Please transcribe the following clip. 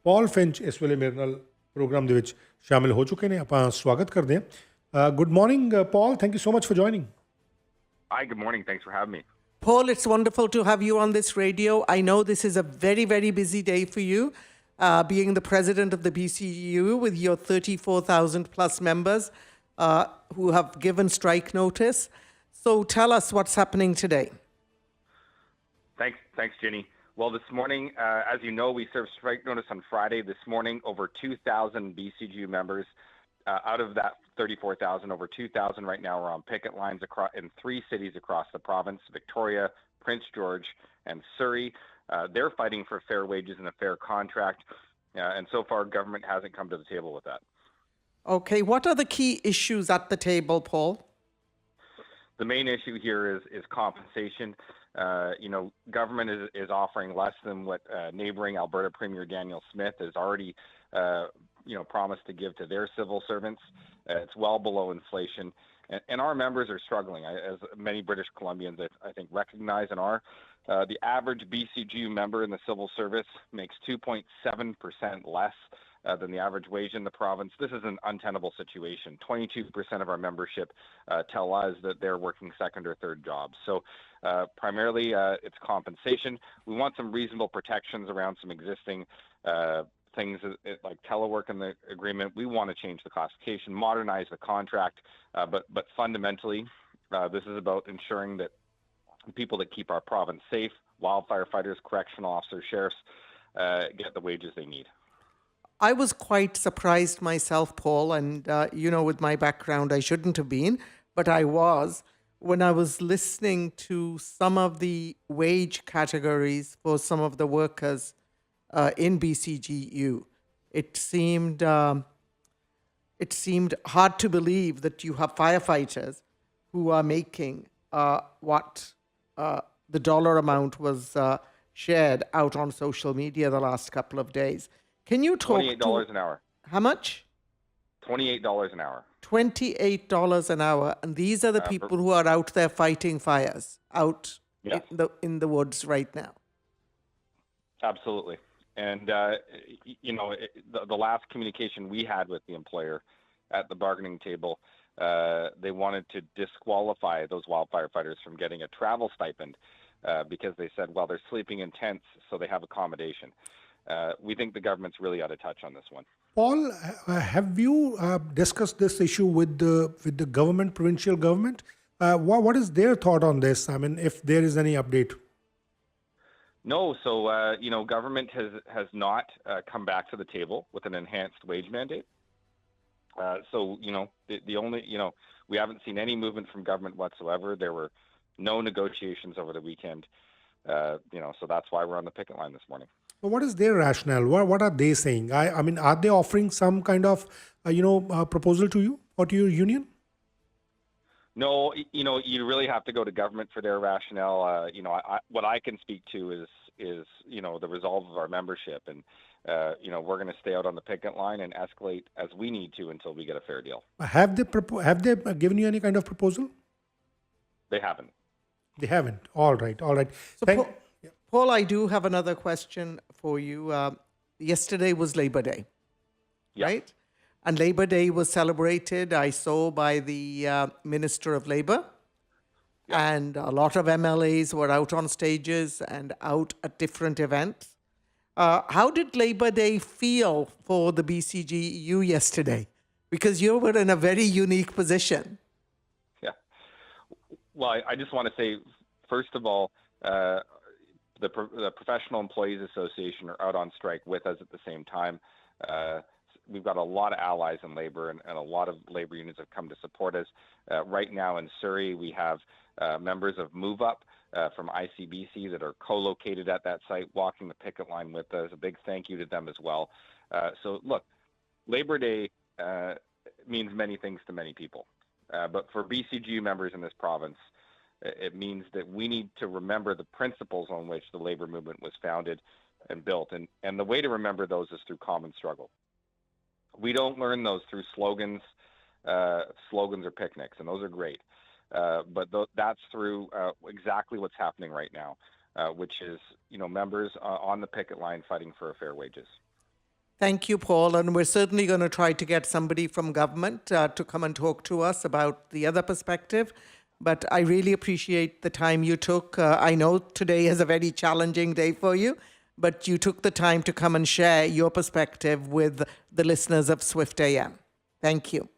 ਪੌਲ finch ਇਸ ਵੇਲੇ ਮੇਰੇ ਨਾਲ ਪ੍ਰੋਗਰਾਮ ਦੇ ਵਿੱਚ ਸ਼ਾਮਿਲ ਹੋ ਚੁੱਕੇ ਨੇ ਆਪਾਂ ਸਵਾਗਤ ਕਰਦੇ ਹਾਂ good morning Paul thank you so much for joining Hi, good morning. Thanks for having me. Paul, it's wonderful to have you on this radio. I know this is a very, very busy day for you, being the president of the BCGU with your 34,000 plus members who have given strike notice. So tell us what's happening today. Thanks, Ginny. Well, this morning, as you know, we served strike notice on Friday. This morning, over 2,000 BCGU members. Out of that 34,000, over 2,000 right now are on picket lines in 3 cities across the province: Victoria, Prince George, and Surrey. They're fighting for fair wages and a fair contract, and so far, government hasn't come to the table with that. Okay, what are the key issues at the table, Paul? The main issue here is compensation. Government is offering less than what neighboring Alberta Premier Daniel Smith has already promised to give to their civil servants. It's well below inflation. And our members are struggling, as many British Columbians, I think, recognize and are. The average BCGU member in the civil service makes 2.7% less than the average wage in the province. This is an untenable situation. 22% of our membership tell us that they're working second or third jobs. So primarily it's compensation. We want some reasonable protections around some existing things like telework in the agreement. We want to change the classification, modernize the contract, but fundamentally, this is about ensuring that people that keep our province safe, wildfire fighters, correctional officers, sheriffs, get the wages they need. I was quite surprised myself, Paul, and with my background, I shouldn't have been, but I was, when I was listening to some of the wage categories for some of the workers in BCGU. It seemed hard to believe that you have firefighters who are making what the dollar amount was shared out on social media the last couple of days. Can you talk $28 an hour. How much? $28 an hour. $28 an hour, and these are the people who are out there fighting fires out Yes. in the woods right now. Absolutely. And, the last communication we had with the employer at the bargaining table, they wanted to disqualify those wildfire fighters from getting a travel stipend because they said, well, they're sleeping in tents, so they have accommodation. We think the government's really out of touch on this one. Paul have you discussed this issue with the government, provincial government? What is their thought on this? I mean, if there is any update. No, so government has not come back to the table with an enhanced wage mandate. The only we haven't seen any movement from government whatsoever. There were no negotiations over the weekend. So that's why we're on the picket line this morning. But what is their rationale? What are they saying? I mean, are they offering some kind of proposal to you or to your union? No, you really have to go to government for their rationale. What I can speak to is the resolve of our membership, and we're going to stay out on the picket line and escalate as we need to until we get a fair deal. Have they given you any kind of proposal? They haven't. They haven't. All right. So, Paul, I do have another question for you. Yesterday was Labor Day, Yeah. right? And Labor Day was celebrated, I saw, by the Minister of Labor. Yeah. And a lot of MLAs were out on stages and out at different events. How did Labor Day feel for the BCGU yesterday? Because you were in a very unique position. Yeah. Well, I just want to say, first of all, the Professional Employees Association are out on strike with us at the same time. We've got a lot of allies in labor, and a lot of labor unions have come to support us. Right now in Surrey, we have members of Move Up from ICBC that are co-located at that site, walking the picket line with us. A big thank you to them as well. So look, Labor Day means many things to many people. But for BCGU members in this province, it means that we need to remember the principles on which the labor movement was founded and built. And the way to remember those is through common struggle. We don't learn those through slogans or picnics, and those are great. But that's through exactly what's happening right now, which is, members on the picket line fighting for fair wages. Thank you, Paul. And we're certainly going to try to get somebody from government to come and talk to us about the other perspective. But I really appreciate the time you took. I know today is a very challenging day for you, but you took the time to come and share your perspective with the listeners of Swift AM. Thank you.